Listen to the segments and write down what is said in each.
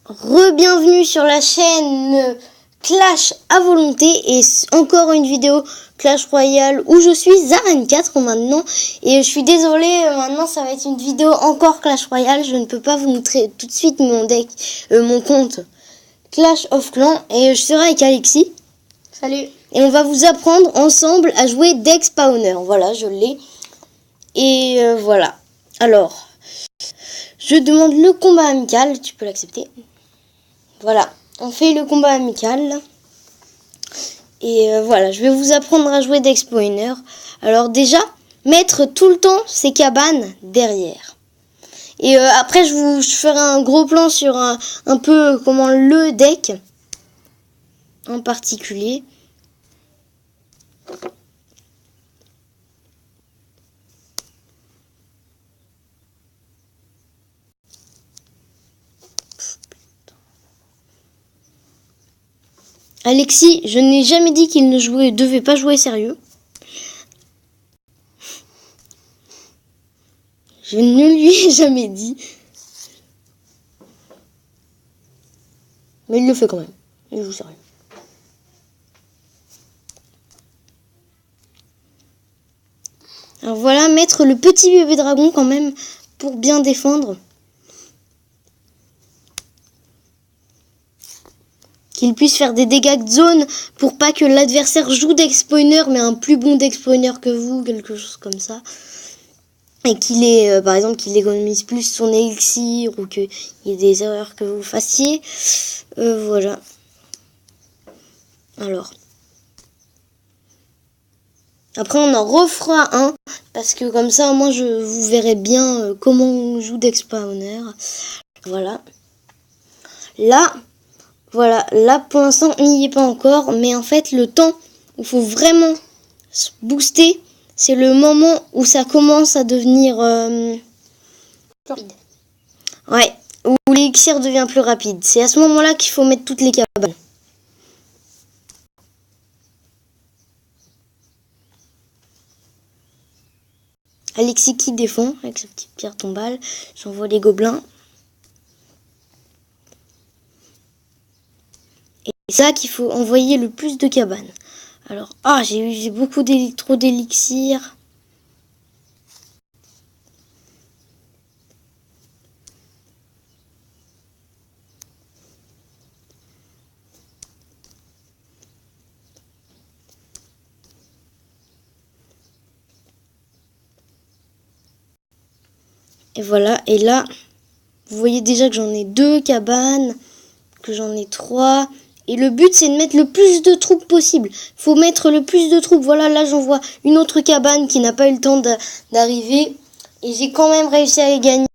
Re-bienvenue sur la chaîne Clash à volonté et encore une vidéo Clash Royale où je suis Arène 4 maintenant et je suis désolée, maintenant ça va être une vidéo encore Clash Royale. Je ne peux pas vous montrer tout de suite mon deck, mon compte Clash of Clans et je serai avec Alexis. Salut. Et on va vous apprendre ensemble à jouer deck spawner. Voilà, je l'ai. Et voilà. Alors, je demande le combat amical, tu peux l'accepter. Voilà, on fait le combat amical. Et voilà, je vais vous apprendre à jouer deck spawner. Alors déjà, mettre tout le temps ces cabanes derrière. Et après, je ferai un gros plan sur un peu comment le deck en particulier. Alexis, je n'ai jamais dit qu'il ne devait pas jouer sérieux. Je ne lui ai jamais dit. Mais il le fait quand même. Il joue sérieux. Alors voilà, mettre le petit bébé dragon quand même pour bien défendre. Qu'il puisse faire des dégâts de zone pour pas que l'adversaire joue deck spawner mais un plus bon deck spawner que vous, quelque chose comme ça. Et qu'il ait, par exemple, qu'il économise plus son élixir ou qu'il y ait des erreurs que vous fassiez. Voilà. Alors. Après, on en refera un parce que comme ça, au moins, vous verrez bien comment on joue deck spawner. Voilà. Là. Voilà, là pour l'instant on n'y est pas encore, mais en fait le temps où il faut vraiment se booster, c'est le moment où ça commence à devenir Rapide. Ouais, où l'élixir devient plus rapide. C'est à ce moment-là qu'il faut mettre toutes les cabanes. Alexis qui défend avec sa petite pierre tombale, j'envoie les gobelins. Et c'est là qu'il faut envoyer le plus de cabanes. Alors, j'ai beaucoup trop d'élixir. Et voilà, et là, vous voyez déjà que j'en ai 2 cabanes, que j'en ai 3. Et le but, c'est de mettre le plus de troupes possible. Faut mettre le plus de troupes. Voilà, là, j'en vois une autre cabane qui n'a pas eu le temps d'arriver. Et j'ai quand même réussi à les gagner.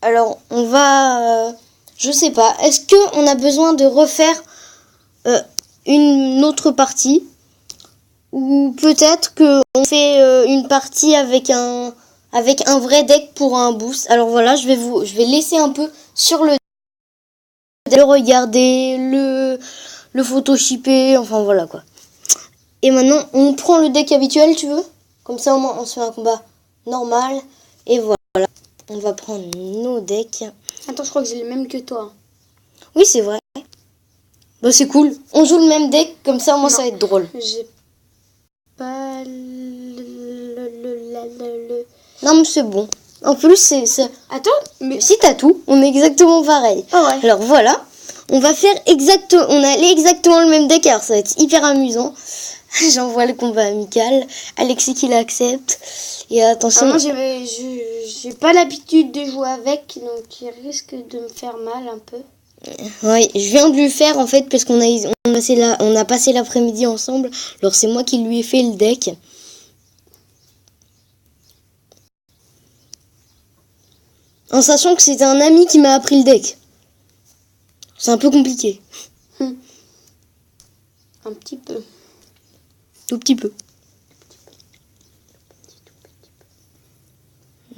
Alors, on va... je sais pas. Est-ce qu'on a besoin de refaire une autre partie? Ou peut-être qu'on fait une partie avec un vrai deck pour un boost. Alors voilà, je vais laisser un peu sur le regarder, le photoshipper, enfin voilà quoi. Et maintenant, on prend le deck habituel, tu veux? Comme ça, au moins, on se fait un combat normal. Et voilà, on va prendre nos decks. Attends, je crois que j'ai le même que toi. Oui, c'est vrai. Bah, c'est cool. On joue le même deck, comme ça, au moins, ça va être drôle. J'ai pas Non, mais c'est bon. En plus, c'est... Attends, mais... Si t'as tout, on est exactement pareil. Oh ouais. Alors voilà, on va faire on a exactement le même deck, alors ça va être hyper amusant. J'envoie le combat amical, Alexis qui l'accepte. Et attention. Moi, j'ai pas l'habitude de jouer avec, donc il risque de me faire mal un peu. Oui, je viens de lui faire en fait parce qu'on a passé l'après-midi ensemble. Alors c'est moi qui lui ai fait le deck. En sachant que c'était un ami qui m'a appris le deck. C'est un peu compliqué. Un petit peu. Tout petit peu.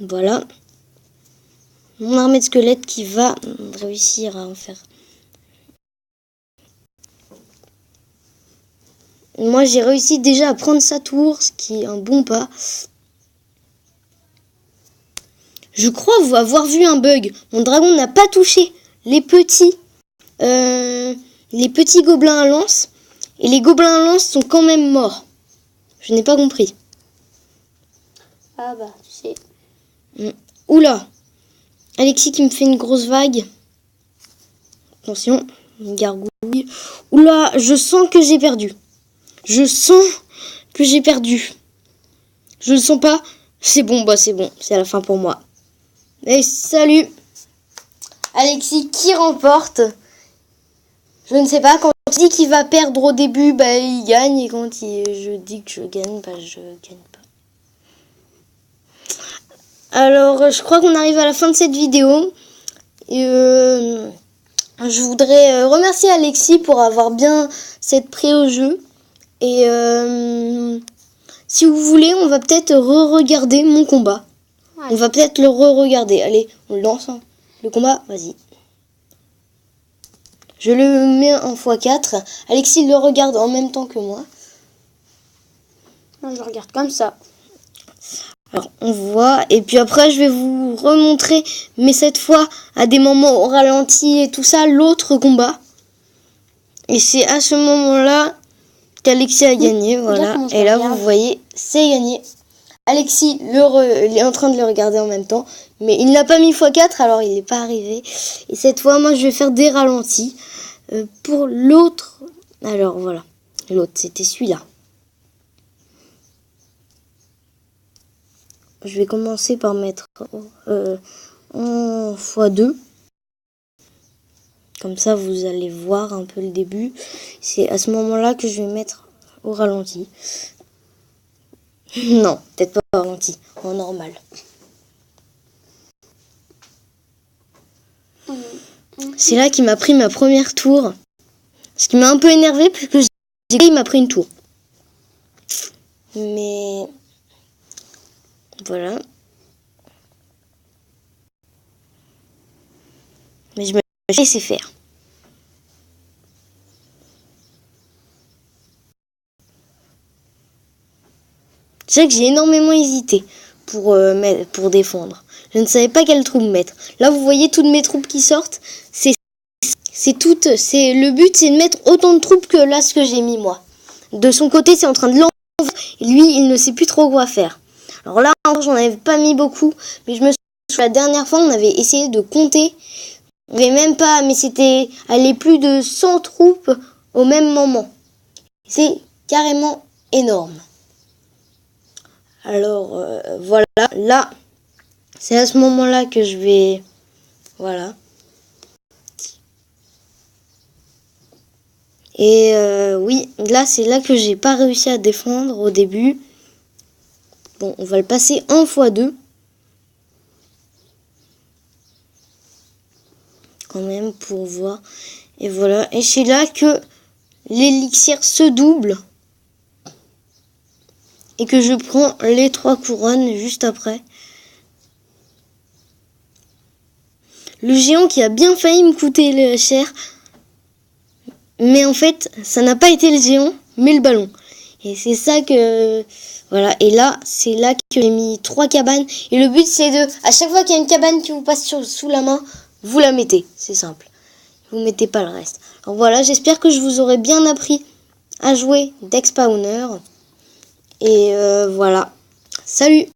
Voilà. Mon armée de squelettes qui va réussir à en faire. Moi j'ai réussi déjà à prendre sa tour, ce qui est un bon pas. Je crois avoir vu un bug. Mon dragon n'a pas touché les petits gobelins à lance. Et les gobelins à lance sont quand même morts. Je n'ai pas compris. Ah bah, tu sais. Oula. Alexis qui me fait une grosse vague. Attention, une gargouille. Oula, je sens que j'ai perdu. Je sens que j'ai perdu. Je le sens pas. C'est bon, c'est bon. C'est la fin pour moi. Et salut. Alexis qui remporte. Je ne sais pas, quand je dis qu'il va perdre au début, il gagne. Et quand je dis que je gagne, je gagne pas. Alors, je crois qu'on arrive à la fin de cette vidéo. Et je voudrais remercier Alexis pour avoir bien s'être pris au jeu. Et si vous voulez, on va peut-être re-regarder mon combat. Ouais. On va peut-être le re-regarder. Allez, on le lance. Hein. Le combat, vas-y. Je le mets en x4. Alexis le regarde en même temps que moi. Je regarde comme ça. Alors, on voit. Et puis après, je vais vous remontrer, mais cette fois, à des moments au ralenti et tout ça, l'autre combat. Et c'est à ce moment-là qu'Alexis a gagné. Voilà. Et là, vous voyez, c'est gagné. Alexis il est en train de le regarder en même temps. Mais il n'a pas mis x4, alors il n'est pas arrivé. Et cette fois, moi, je vais faire des ralentis. Pour l'autre... Alors, voilà. L'autre, c'était celui-là. Je vais commencer par mettre en x2. Comme ça, vous allez voir un peu le début. C'est à ce moment-là que je vais mettre au ralenti. Non, peut-être pas au ralenti, en normal. C'est là qu'il m'a pris ma première tour. Ce qui m'a un peu énervé, puisque il m'a pris une tour. Mais... Voilà. Mais je me laisse faire. C'est vrai que j'ai énormément hésité pour défendre. Je ne savais pas quelle troupe mettre. Là, vous voyez toutes mes troupes qui sortent. Le but, c'est de mettre autant de troupes que là, ce que j'ai mis moi. De son côté, c'est en train de l'enlever. Lui, il ne sait plus trop quoi faire. Alors là, j'en avais pas mis beaucoup. Mais je me souviens, la dernière fois, on avait essayé de compter. Mais même pas, mais c'était aller plus de 100 troupes au même moment. C'est carrément énorme. Alors, voilà. Là, c'est à ce moment-là que je vais... Voilà. Et oui, là, c'est là que j'ai pas réussi à défendre au début. Bon, on va le passer en x2. Quand même, pour voir. Et voilà. Et c'est là que l'élixir se double. Et que je prends les 3 couronnes juste après. Le géant qui a bien failli me coûter cher. Mais en fait, ça n'a pas été le géant, mais le ballon. Et c'est ça que... Voilà, et là, c'est là que j'ai mis 3 cabanes. Et le but, c'est de... À chaque fois qu'il y a une cabane qui vous passe sous la main, vous la mettez. C'est simple. Vous mettez pas le reste. Alors voilà, j'espère que je vous aurai bien appris à jouer Deck Spawner. Et voilà. Salut!